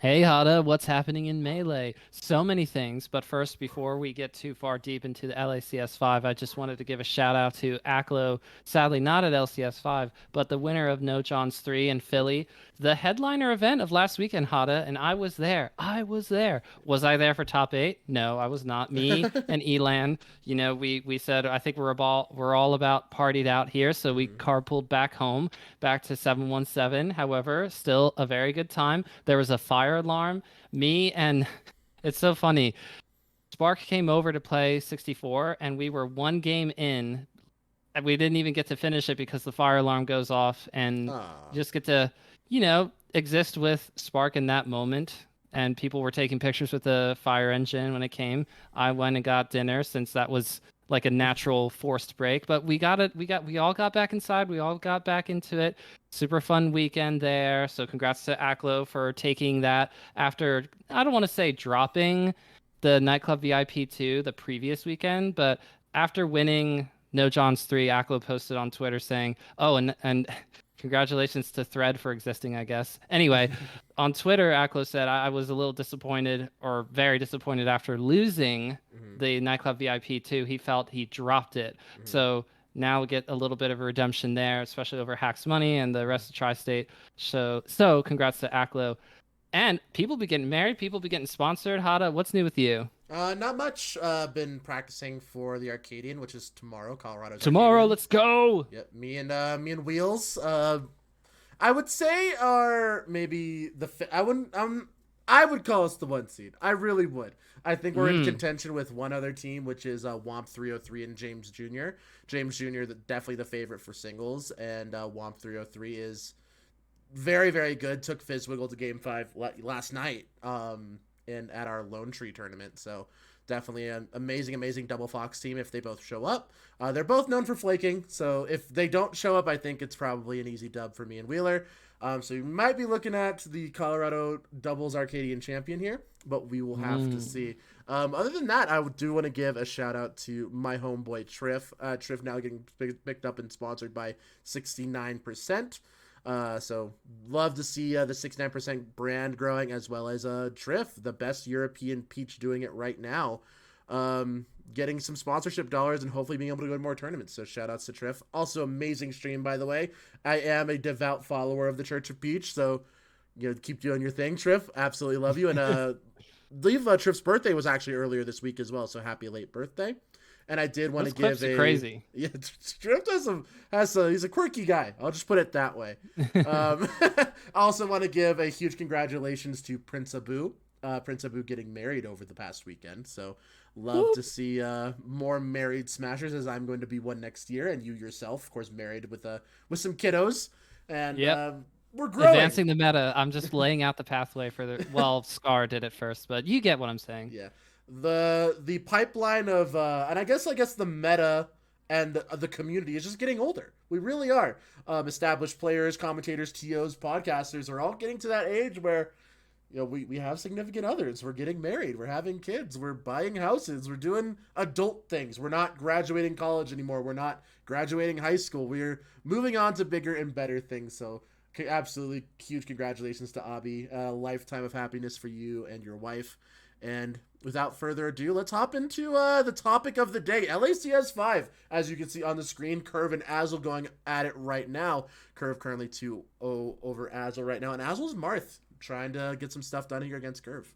Hey Hada, what's happening in Melee? So many things, but first, before we get too far deep into the LACS5, I just wanted to give a shout out to Aklo, sadly not at LCS5, but the winner of No John's 3 in Philly, the headliner event of last weekend, Hada, and I was there. I was there. Was I there for top 8? No, I was not. Me and Elan, we said I think we're all about partied out here, so we Mhm. carpooled back home, back to 717. However, still a very good time. There was a fire alarm. Me and it's so funny. Spark came over to play 64, and we were one game in, and we didn't even get to finish it because the fire alarm goes off, and Ah. you just get to, exist with Spark in that moment. And people were taking pictures with the fire engine when it came. I went and got dinner since that was like a natural forced break. But we got it. We all got back inside. We all got back into it. Super fun weekend there. So congrats to Aklo for taking that after, I don't want to say dropping the nightclub VIP 2 the previous weekend, but after winning No John's 3, Aklo posted on Twitter saying, "Oh, and congratulations to Thread for existing, I guess." Anyway, on Twitter, Aklo said, "I was a little disappointed, or very disappointed, after losing Mhm. the nightclub VIP 2. He felt he dropped it. Mhm. So now we get a little bit of a redemption there, especially over Hacks Money and the Mhm. rest of Tri-State. So congrats to Aklo. And people be getting married, people be getting sponsored. Hada, what's new with you? Not much. Been practicing for the Arcadian, which is tomorrow. Colorado's Tomorrow, Arcadian. let's go. Yep. Me and Wheels. I would say are maybe I wouldn't. I would call us the one seed. I really would. I think we're in Mm. contention with one other team, which is Womp 303 and James Jr. James Jr. Definitely the favorite for singles, and Womp 303 is very, very good. Took Fizzwiggle to Game 5 last night in at our Lone Tree tournament. So definitely an amazing, amazing Double Fox team if they both show up. They're both known for flaking. So if they don't show up, I think it's probably an easy dub for me and Wheeler. So you might be looking at the Colorado Doubles Arcadian champion here, but we will have to Mm. see. Other than that, I do want to give a shout out to my homeboy Triff. Triff now getting picked up and sponsored by 69%. So love to see the 69% brand growing as well as Triff, the best European peach doing it right now. Getting some sponsorship dollars and hopefully being able to go to more tournaments. So shout outs to Triff. Also amazing stream, by the way. I am a devout follower of the Church of Peach, so keep doing your thing, Triff. Absolutely love you. And believe Triff's birthday was actually earlier this week as well, so happy late birthday. And I did want to Those give clips are a crazy. yeah, Drift he's a quirky guy. I'll just put it that way. I also want to give a huge congratulations to Prince Abu. Prince Abu getting married over the past weekend. So love Whoop. to see more married smashers as I'm going to be one next year, and you yourself, of course, married with some kiddos, and Yep. we're growing. Advancing the meta. I'm just laying out the pathway for the. Well, Scar did it first, but you get what I'm saying. Yeah, the pipeline of and I guess the meta and the community is just getting older. We really are. Established players, commentators, TOs, podcasters are all getting to that age where we have significant others. We're getting married. We're having kids. We're buying houses. We're doing adult things. We're not graduating college anymore. We're not graduating high school. We're moving on to bigger and better things. So absolutely huge congratulations to Abby. A lifetime of happiness for you and your wife. And without further ado, let's hop into the topic of the day. LACS5, as you can see on the screen, Curve and Azel going at it right now. Curve currently 2-0 over Azel right now. And Azel's Marth trying to get some stuff done here against Curve.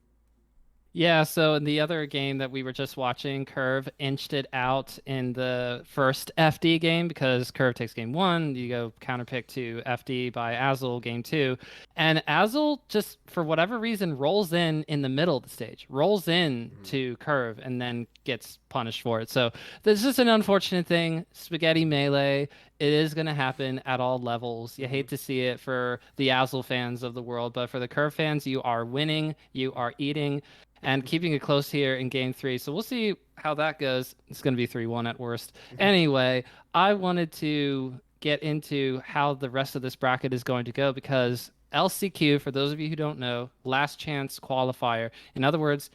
Yeah, so in the other game that we were just watching, Curve inched it out in the first FD game because Curve takes game one, you go counterpick to FD by Azel game two, and Azel just for whatever reason rolls in the middle of the stage, rolls in Mm-hmm. to Curve and then gets punished for it. So this is an unfortunate thing. Spaghetti melee. It is going to happen at all levels. You Mm-hmm. hate to see it for the Azel fans of the world, but for the Curve fans, you are winning, you are eating and keeping it close here in game three. So we'll see how that goes. It's going to be 3-1 at worst. Anyway, I wanted to get into how the rest of this bracket is going to go because LCQ, for those of you who don't know, last chance qualifier. In other words,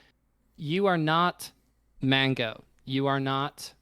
you are not Mango. You are not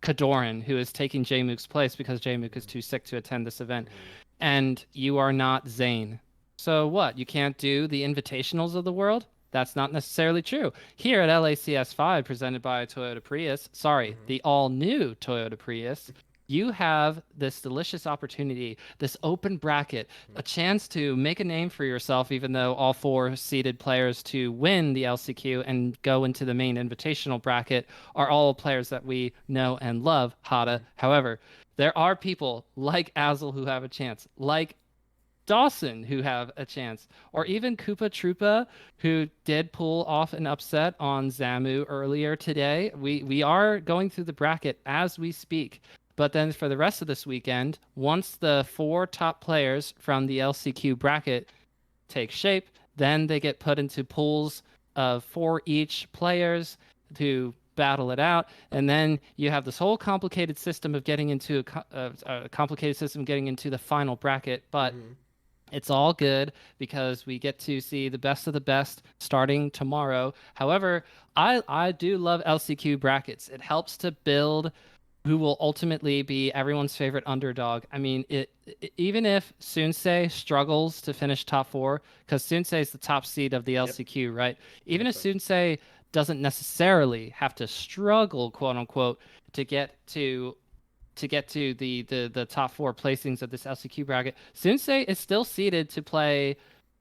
Kadoran, who is taking Jmook's place because Jmook is too sick to attend this event. Mm-hmm. And you are not Zane. So what? You can't do the invitationals of the world? That's not necessarily true. Here at LACS5, presented by Toyota Prius, sorry, Mm-hmm. the all-new Toyota Prius, you have this delicious opportunity, this open bracket, a chance to make a name for yourself, even though all four seeded players to win the LCQ and go into the main invitational bracket are all players that we know and love, Hada. Mm-hmm. However, there are people like Azel who have a chance, like Dawson who have a chance, or even Koopa Troopa who did pull off an upset on Zamu earlier today. We are going through the bracket as we speak. But then for the rest of this weekend, once the four top players from the LCQ bracket take shape, then they get put into pools of four each players to battle it out, and then you have this whole complicated system of getting into a complicated system getting into the final bracket. But Mm-hmm. it's all good because we get to see the best of the best starting tomorrow. However, I do love LCQ brackets. It helps to build who will ultimately be everyone's favorite underdog. I mean, even if Sunsei struggles to finish top four, because Sunsei is the top seed of the Yep. LCQ, right? Even if 100%. Sunsei doesn't necessarily have to struggle, quote unquote, to get to the top four placings of this LCQ bracket. Sunsei is still seeded to play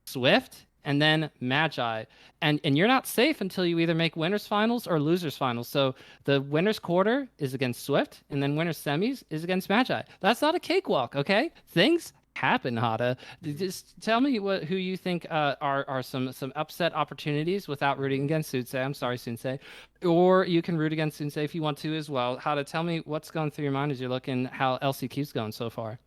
Swift and then Magi. And you're not safe until you either make winners finals or losers finals. So the winners quarter is against Swift, and then winners semis is against Magi. That's not a cakewalk, okay? Things happen, Hada. Mm-hmm. Just tell me who you think are some upset opportunities without rooting Mm-hmm. against Sunsei. I'm sorry, Sunsei. Or you can root against Sunsei if you want to as well. Hada, tell me what's going through your mind as you're looking how LCQ's going so far.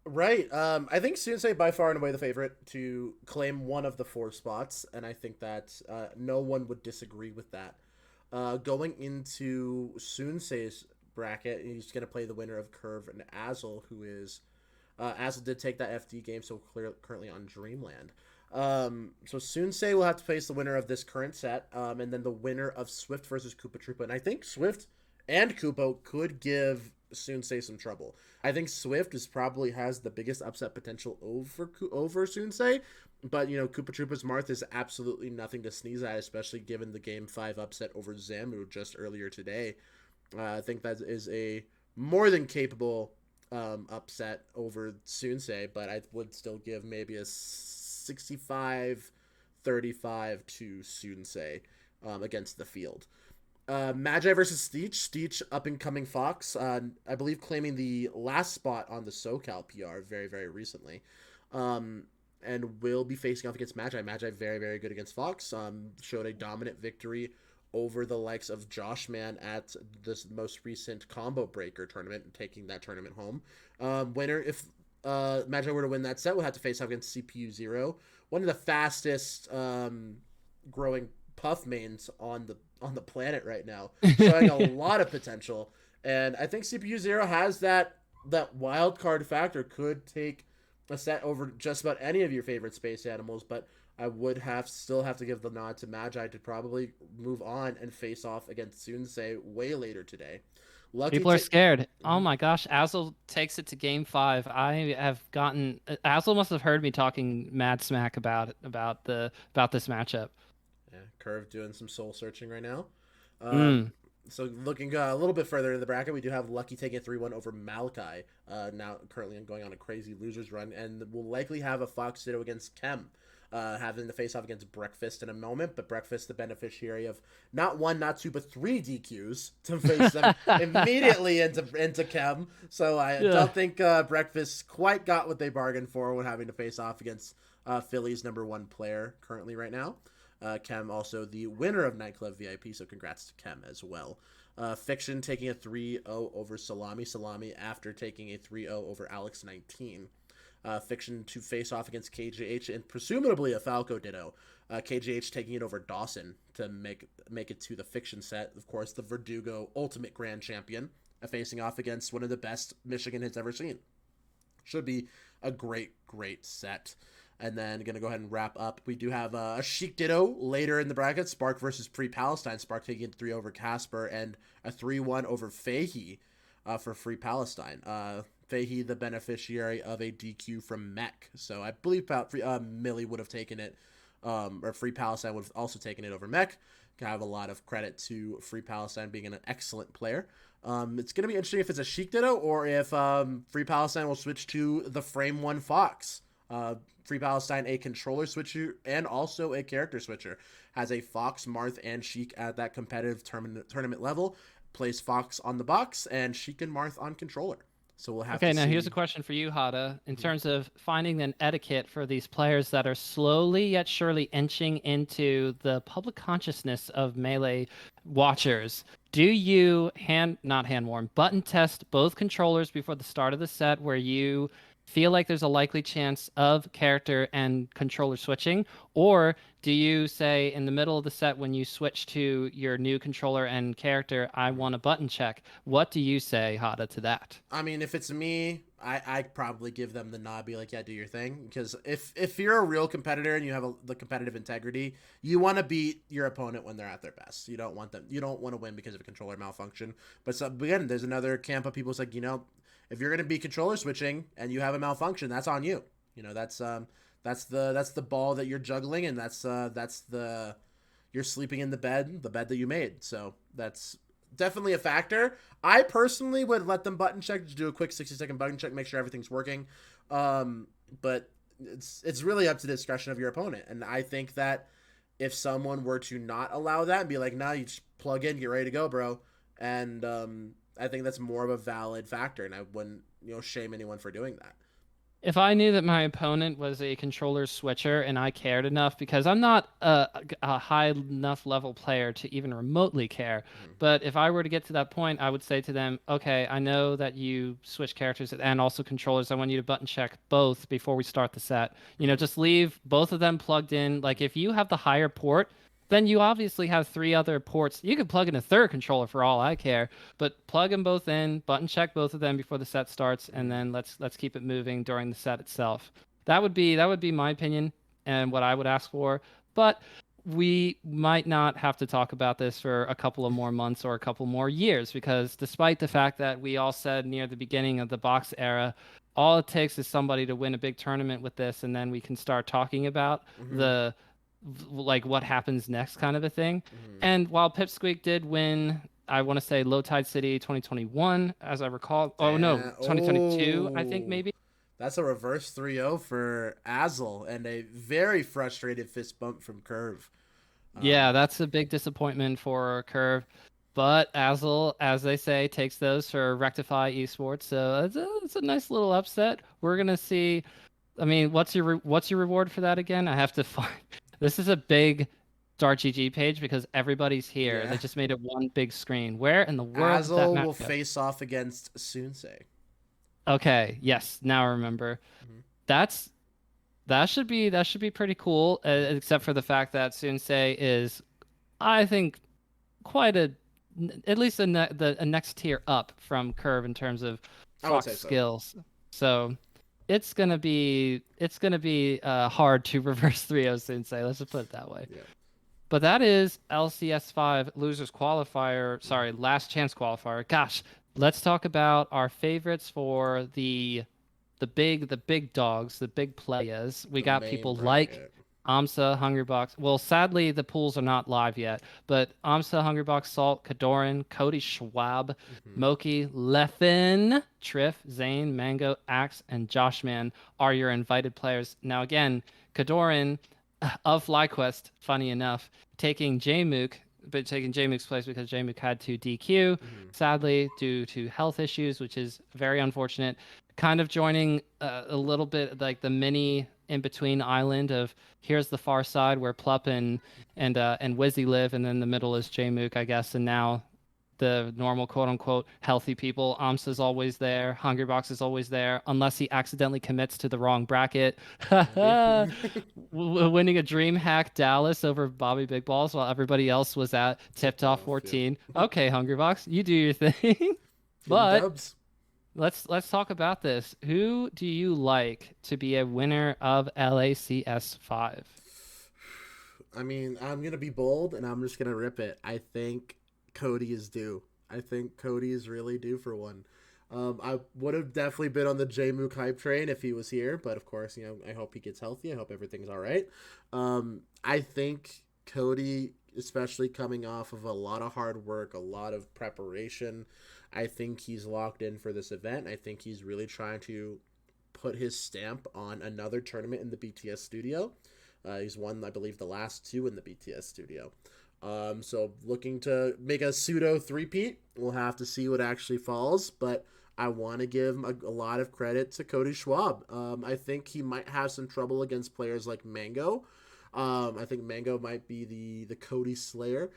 Right. I think Sunsei by far and away the favorite to claim one of the four spots, and I think that no one would disagree with that. Going into Sunsei's bracket, he's going to play the winner of Curve and Azel, who is Azel did take that FD game, so currently on Dreamland. So Sunsei will have to face the winner of this current set, and then the winner of Swift versus Koopa Troopa. And I think Swift and Koopa could give Sunsei some trouble. I think Swift is probably has the biggest upset potential over Sunsei, but Koopa Troopa's Marth is absolutely nothing to sneeze at, especially given the Game 5 upset over Zamu just earlier today. I think that is a more than capable upset over Sunsei, but I would still give maybe a 65-35 to Sunsei against the field. Magi versus Steech. Steech, up and coming Fox. I believe claiming the last spot on the SoCal PR very, very recently. And will be facing off against Magi. Magi very, very good against Fox. Showed a dominant victory over the likes of Josh Man at this most recent Combo Breaker tournament, taking that tournament home. Winner, if Magi were to win that set, will have to face off against CPU Zero, one of the fastest growing Puff mains on the planet right now, showing a lot of potential. And I think CPU Zero has that wild card factor, could take a set over just about any of your favorite space animals, but I would still have to give the nod to Magi to probably move on and face off against Sunsei way later today. Lucky People are to. scared. Oh Mhm. my gosh, Azel takes it to game 5. I have gotten Azel must have heard me talking mad smack about this matchup. Yeah, Curve doing some soul searching right now. Um, Mm. so looking a little bit further in the bracket, we do have Lucky taking a 3-1 over Malachi. Now currently going on a crazy losers run, and we'll likely have a Fox Ditto against Kem. Having to face off against Breakfast in a moment, but Breakfast the beneficiary of not one, not two, but three DQs to face them immediately into Kem. So I Yeah. don't think Breakfast quite got what they bargained for when having to face off against Philly's #1 player currently right now. Kem also the winner of Nightclub VIP, so congrats to Kem as well. Fiction taking a 3-0 over Salami. Salami after taking a 3-0 over Alex19. Fiction to face off against KJH and presumably a Falco Ditto. KJH taking it over Dawson to make it to the Fiction set. Of course, the Verdugo Ultimate Grand Champion facing off against one of the best Michigan has ever seen. Should be a great, great set. And then going to go ahead and wrap up. We do have a Sheik Ditto later in the bracket. Spark versus Free Palestine. Spark taking 3 over Casper and a 3-1 over Fahey for Free Palestine. Fahey the beneficiary of a DQ from Mech. So I believe Millie would have taken it, or Free Palestine would have also taken it over Mech. Can have a lot of credit to Free Palestine being an excellent player. It's going to be interesting if it's a Sheik Ditto or if Free Palestine will switch to the Frame 1 Fox. Free Palestine, a controller switcher and also a character switcher, has a Fox, Marth, and Sheik at that competitive tournament level. Plays Fox on the box and Sheik and Marth on controller. So we'll have Okay, to now see. here's a question for you, Hada. In terms of finding an etiquette for these players that are slowly yet surely inching into the public consciousness of Melee watchers, do you not hand warm, button test both controllers before the start of the set where you feel like there's a likely chance of character and controller switching? Or do you say in the middle of the set when you switch to your new controller and character, I want a button check? What do you say, Hada, to that? I mean, if it's me, I probably give them the nod, be like, yeah, do your thing. Because if you're a real competitor and you have the competitive integrity, you want to beat your opponent when they're at their best. You don't want them. You don't want to win because of a controller malfunction. But so, again, there's another camp of people who's like, if you're gonna be controller switching and you have a malfunction, that's on you. That's the ball that you're juggling, and that's the you're sleeping in the bed that you made. So that's definitely a factor. I personally would let them button check, just do a quick 60-second button check, make sure everything's working. But it's really up to the discretion of your opponent. And I think that if someone were to not allow that and be like, nah, you just plug in, get ready to go, bro. And I think that's more of a valid factor, and I wouldn't shame anyone for doing that. If I knew that my opponent was a controller switcher and I cared enough, because I'm not a high enough level player to even remotely care, Mm-hmm. but if I were to get to that point, I would say to them, okay, I know that you switch characters and also controllers. I want you to button check both before we start the set. Mm-hmm. Just leave both of them plugged in. Like if you have the higher port, then you obviously have three other ports. You could plug in a third controller for all I care, but plug them both in, button check both of them before the set starts, and Mm-hmm. then let's keep it moving during the set itself. That would be my opinion and what I would ask for. But we might not have to talk about this for a couple of more months or a couple more years, because despite the fact that we all said near the beginning of the box era, all it takes is somebody to win a big tournament with this, and then we can start talking about Mm-hmm. the like what happens next kind of a thing. Mm-hmm. And while Pipsqueak did win, I want to say Low Tide City 2021, as I recall. Oh no, 2022, I think Oh, maybe. that's a reverse 3-0 for Azel and a very frustrated fist bump from Curve. Yeah, Um, that's a big disappointment for Curve. But Azel, as they say, takes those for Rectify Esports. So it's a nice little upset. We're gonna see. I mean, what's your reward for that again? I have to find. This is a big Dart GG page because everybody's here. They yeah, just made it one big screen. Where in the world did that Azel map will go? face off against Sunsei. Okay, yes, now I remember. Mm-hmm. That's that should be pretty cool, except for the fact that Sunsei is, I think, quite at least a next tier up from Curve in terms of I would Fox say so. skills. So it's gonna be hard to reverse 3-0 Sensei. Let's just put it that way. Yeah. But that is LCS5 losers qualifier. Mm-hmm. Sorry, last chance qualifier. Gosh, let's talk about our favorites for the big dogs, the big players. We The got main people like bracket. Amsa, Hungrybox. Well, sadly, the pools are not live yet, but Amsa, Hungrybox, Salt, Kadoran, Cody Schwab, Mm-hmm. Moki, Leffen, Triff, Zane, Mango, Axe, and Joshman are your invited players. Now, again, Kadoran of FlyQuest, funny enough, taking Jmook, but taking Jmook's place because Jmook had to DQ, Mm-hmm. sadly, due to health issues, which is very unfortunate. Kind of joining a little bit like the mini in between island of here's the far side where Plup and Wizzy live, and then the middle is Jmook, I guess, and now the normal quote unquote healthy people. Amsa's always there. Hungrybox is always there, unless he accidentally commits to the wrong bracket. Winning a dream hack Dallas over Bobby Big Balls while everybody else was at Tipped tipped off off. Yep. 14. Okay, Hungrybox, you do your thing. Getting But dubs. let's talk about this. Who do you like to be a winner of LACS 5? I mean, I'm gonna be bold and I'm just gonna rip it. I think Cody is due. I think Cody is really due for one. I would have definitely been on the J-Mook hype train if he was here, but of course, I hope he gets healthy. I hope everything's all right. I think Cody, especially coming off of a lot of hard work, a lot of preparation, I think he's locked in for this event. I think he's really trying to put his stamp on another tournament in the BTS studio. He's won, I believe, the last two in the BTS studio. So looking to make a pseudo three-peat. We'll have to see what actually falls, but I want to give a lot of credit to Cody Schwab. I think he might have some trouble against players like Mango. I think Mango might be the Cody Slayer.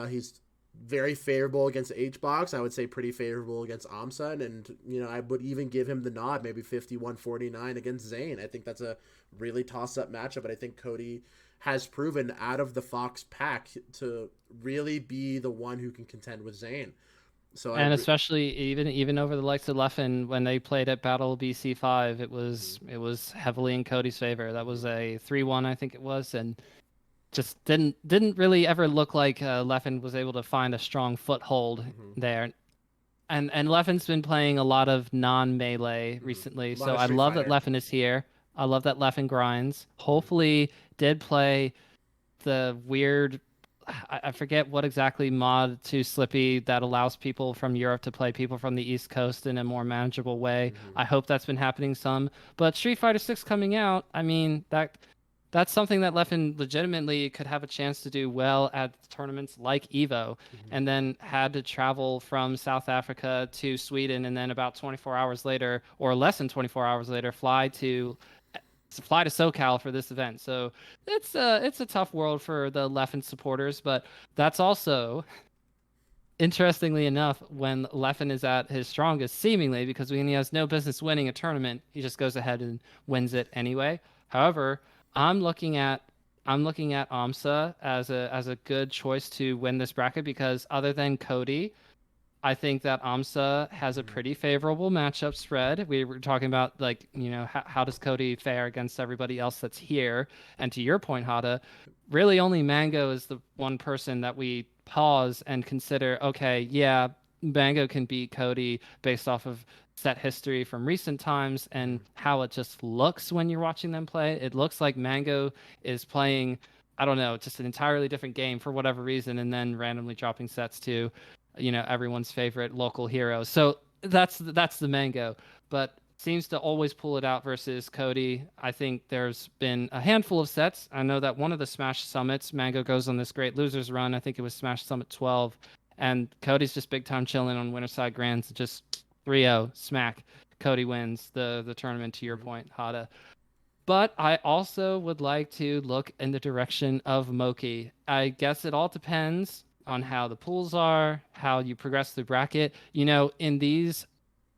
He's very favorable against HBox. I would say pretty favorable against Amsa, and I would even give him the nod, maybe 51-49 against Zayn. I think that's a really toss-up matchup, but I think Cody has proven out of the Fox pack to really be the one who can contend with Zayn. So And especially even over the likes of Leffen when they played at Battle BC5, it was heavily in Cody's favor. That was a 3-1, I think it was, and just didn't really ever look like Leffen was able to find a strong foothold there. And Leffen's been playing a lot of non-melee recently, a lot so of I Street love that Fighter. Leffen is here. I love that Leffen grinds. Hopefully, did play the weird, I forget what exactly mod to Slippy that allows people from Europe to play people from the East Coast in a more manageable way. I hope that's been happening some. But Street Fighter 6 coming out, I mean, that's something that Leffen legitimately could have a chance to do well at tournaments like Evo, and then had to travel from South Africa to Sweden, and then about 24 hours later, or less than 24 hours later, fly to SoCal for this event. So it's a tough world for the Leffen supporters, but that's also, interestingly enough, when Leffen is at his strongest, seemingly, because when he has no business winning a tournament, he just goes ahead and wins it anyway. However, I'm looking at I'm looking at Amsa as a good choice to win this bracket because other than Cody, I think that Amsa has a pretty favorable matchup spread. We were talking about like, how does Cody fare against everybody else that's here? And to your point, Hada, really only Mango is the one person that we pause and consider, okay, yeah, Mango can beat Cody based off of set history from recent times and how it just looks when you're watching them play. It looks like Mango is playing, I don't know, just an entirely different game for whatever reason, and then randomly dropping sets to everyone's favorite local heroes. So that's the Mango, but seems to always pull it out versus Cody. I think there's been a handful of sets. I know that one of the Smash Summits, Mango goes on this great losers run. I think it was Smash Summit 12, and Cody's just big time chilling on Winterside Grands, just 3-0 smack. Cody wins the tournament. To your point, Hada. But I also would like to look in the direction of Moki. I guess it all depends on how the pools are, how you progress the bracket. In these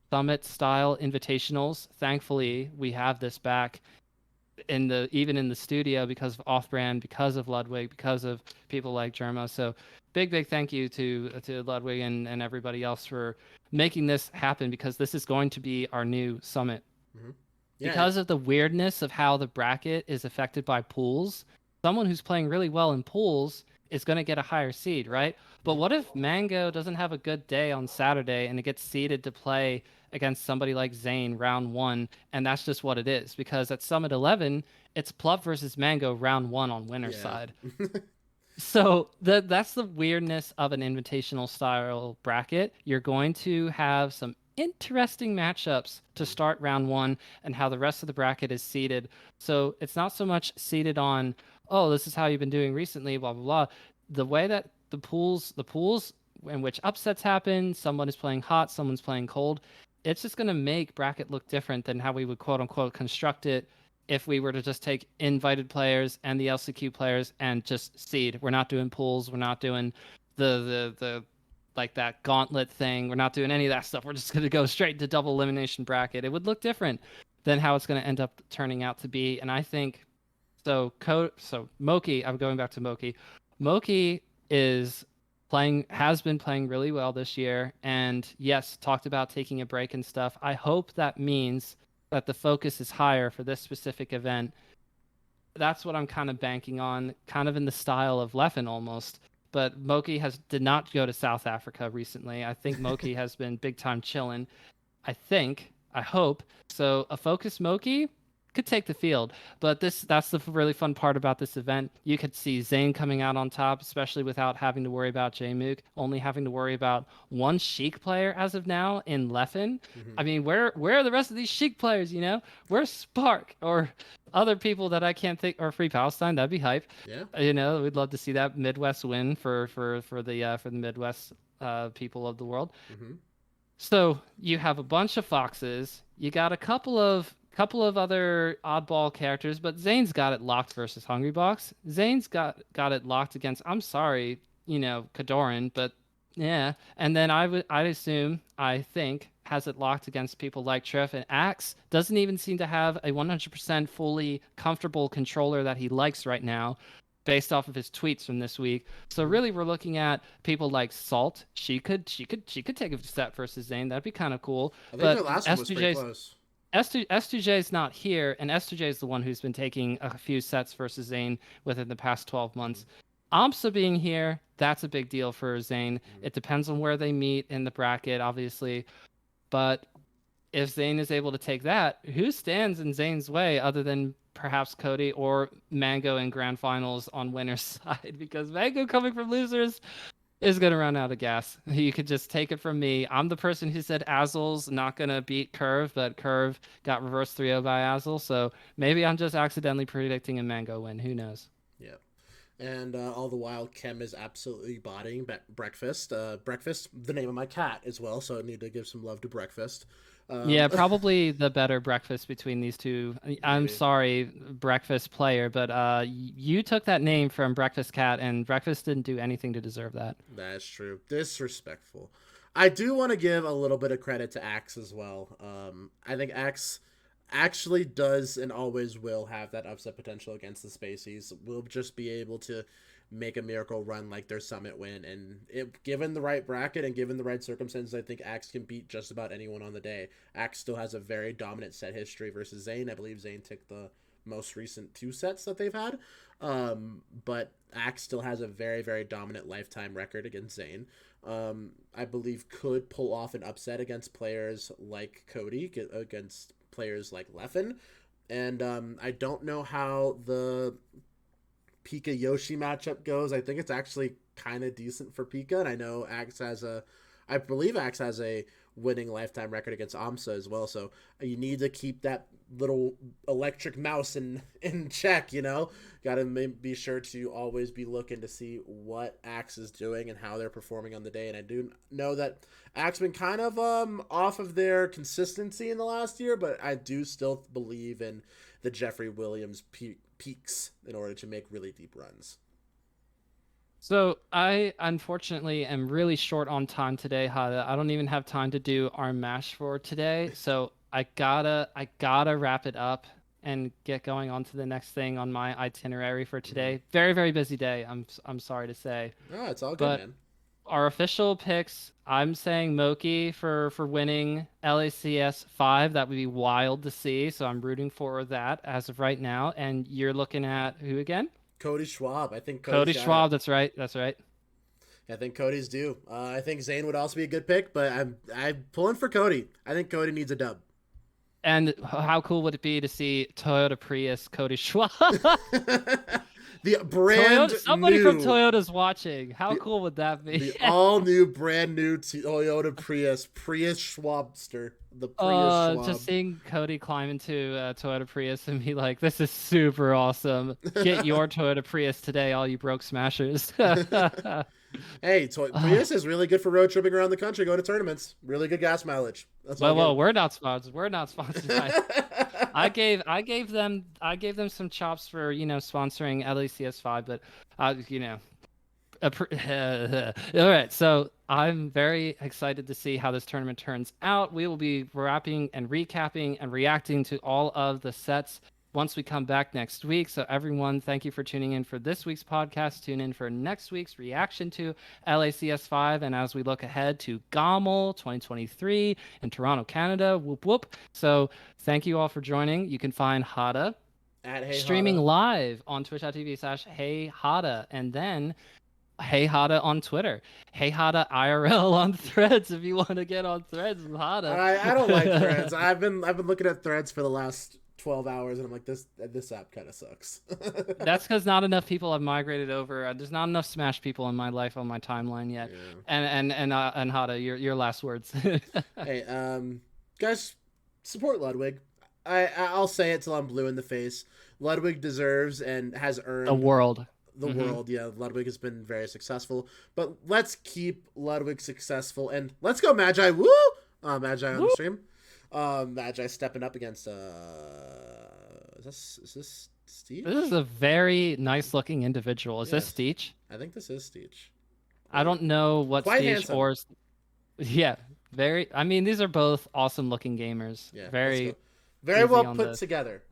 summit style invitationals, thankfully we have this back even in the studio because of Off-Brand, because of Ludwig, because of people like Germa. So big thank you to Ludwig and everybody else for making this happen because this is going to be our new summit Yeah. because of the weirdness of how the bracket is affected by pools. Someone who's playing really well in pools is going to get a higher seed, right? But what if Mango doesn't have a good day on Saturday and it gets seeded to play against somebody like Zayn round one, and that's just what it is? Because at Summit 11, it's Plup versus Mango round one on winner's Yeah. side. So that's the weirdness of an invitational style bracket. You're going to have some interesting matchups to start round one and how the rest of the bracket is seeded. So it's not so much seeded on, oh, this is how you've been doing recently, blah blah blah. The way that the pools in which upsets happen, someone is playing hot, someone's playing cold, it's just going to make bracket look different than how we would quote unquote construct it if we were to just take invited players and the LCQ players and just seed. We're not doing pools. We're not doing the like that gauntlet thing. We're not doing any of that stuff. We're just going to go straight to double elimination bracket. It would look different than how it's going to end up turning out to be. And I think so Moki, I'm going back to Moki. Moki has been playing really well this year, and yes, talked about taking a break and stuff. I hope that means that the focus is higher for this specific event. That's what I'm kind of banking on, kind of in the style of Leffen almost. But Moki did not go to South Africa recently. I think Moki has been big time chilling. I hope. So a focus Moki could take the field. But that's the really fun part about this event. You could see Zayn coming out on top, especially without having to worry about Jmook, only having to worry about one Sheik player as of now in Leffen. Hmm. I mean, where are the rest of these Sheik players, you know? Where's Spark or other people that I can't think, or Free Palestine? That'd be hype. Yeah. You know, we'd love to see that Midwest win for the Midwest people of the world. Hmm. So you have a bunch of foxes. You got a couple of other oddball characters, but Zane's got it locked versus Hungrybox. Zane's got it locked against. I'm sorry, Kadoran, but yeah. And then I'd assume I think has it locked against people like Triff, and Axe doesn't even seem to have a 100% fully comfortable controller that he likes right now, based off of his tweets from this week. So Hmm. really, we're looking at people like Salt. She could take a step versus Zane. That'd be kind of cool. I think the But last one was pretty S2J's close. S2J is not here, and S2J is the one who's been taking a few sets versus Zane within the past 12 months. Amsa being here, that's a big deal for Zane. Hmm. It depends on where they meet in the bracket, obviously. But if Zane is able to take that, who stands in Zane's way other than perhaps Cody or Mango in grand finals on winner's side? Because Mango coming from losers is going to run out of gas. You could just take it from me. I'm the person who said Azel's not going to beat Curve, but Curve got reverse 3-0 by Azel. So maybe I'm just accidentally predicting a Mango win. Who knows? Yeah. And all the while, Kem is absolutely bodying breakfast. Breakfast, the name of my cat as well, so I need to give some love to breakfast. Yeah, Um, probably the better breakfast between these two. I'm maybe sorry, breakfast player, but you took that name from Breakfast Cat, and breakfast didn't do anything to deserve that. that's true. Disrespectful. I do want to give a little bit of credit to Axe as well. I think Axe actually does and always will have that upset potential against the Spaceys. We'll just be able to make a miracle run like their summit win. And given the right bracket and given the right circumstances, I think Axe can beat just about anyone on the day. Axe still has a very dominant set history versus Zane. I believe Zane took the most recent two sets that they've had. But Axe still has a very, very dominant lifetime record against Zane. I believe could pull off an upset against players like Cody, against players like Leffen. And I don't know how the Pika Yoshi matchup goes. I think it's actually kind of decent for Pika, and I know I believe Axe has a winning lifetime record against Amsa as well. So you need to keep that little electric mouse in check. Got to be sure to always be looking to see what Axe is doing and how they're performing on the day. And I do know that Axe been kind of off of their consistency in the last year, but I do still believe in the Jeffrey Williams peaks in order to make really deep runs. So I unfortunately am really short on time today, Hada. I don't even have time to do our mash for today. So I gotta wrap it up and get going on to the next thing on my itinerary for Mm-hmm. today. Very, very busy day. I'm sorry to say. No, it's all good, But man. our official picks, I'm saying Moki for winning LACS5. That would be wild to see. So I'm rooting for that as of right now. And you're looking at who again? Cody Schwab. I think Cody's Cody got it. Schwab. That's right. That's right. I think Cody's due. I think Zane would also be a good pick, but I'm pulling for Cody. I think Cody needs a dub. And how cool would it be to see Toyota Prius Cody Schwab? The brand Toyota, somebody from new, Toyota's watching. How the cool would that be? the all new brand new Toyota Prius Schwabster, the Prius Just Schwab. seeing Cody climb into Toyota Prius and be like, "This is super awesome. Get your Toyota Prius today, all you broke smashers." Hey, Ah, Prius is really good for road tripping around the country, going to tournaments. Really good gas mileage. That's all well, good. we're not sponsored. We're not sponsored by. I gave them some chops for sponsoring LACS5, but you know all right, so I'm very excited to see how this tournament turns out. We will be wrapping and recapping and reacting to all of the sets once we come back next week. So, everyone, thank you for tuning in for this week's podcast. Tune in for next week's reaction to LACS5. And as we look ahead to GOML 2023 in Toronto, Canada, whoop whoop. So, thank you all for joining. You can find Hada At Hey streaming Hada. live on twitch.tv/Hey Hada. And then Hey Hada on Twitter. Hey Hada IRL on Threads if you want to get on Threads with Hada. I don't like Threads. I've been looking at Threads for the last 12 hours, and I'm like, this app kind of sucks. That's because not enough people have migrated over. There's not enough Smash people in my life on my timeline yet. Yeah. And Hada, your last words. Hey, guys, support Ludwig. I'll say it till I'm blue in the face. Ludwig deserves and has The earned world. the Hmm. world. Yeah, Ludwig has been very successful, but let's keep Ludwig successful and let's go Magi. Woo! Magi on the Woo! stream. Magi stepping up against is this Steve? This is a very nice looking individual. Is this Yes, Steech? I think this is Steve. I don't know what Quite Steech handsome. or yeah, very. I mean, these are both awesome looking gamers. Yeah, let's go. Very Very easy well on put the. together.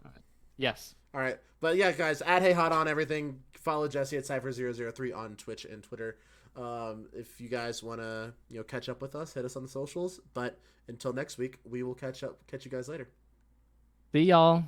Yes. All right. But yeah, guys, add Hey Hot on everything. Follow Jesse at Cypher003 on Twitch and Twitter. If you guys want to, catch up with us, hit us on the socials. But until next week, we will catch you guys later. See y'all.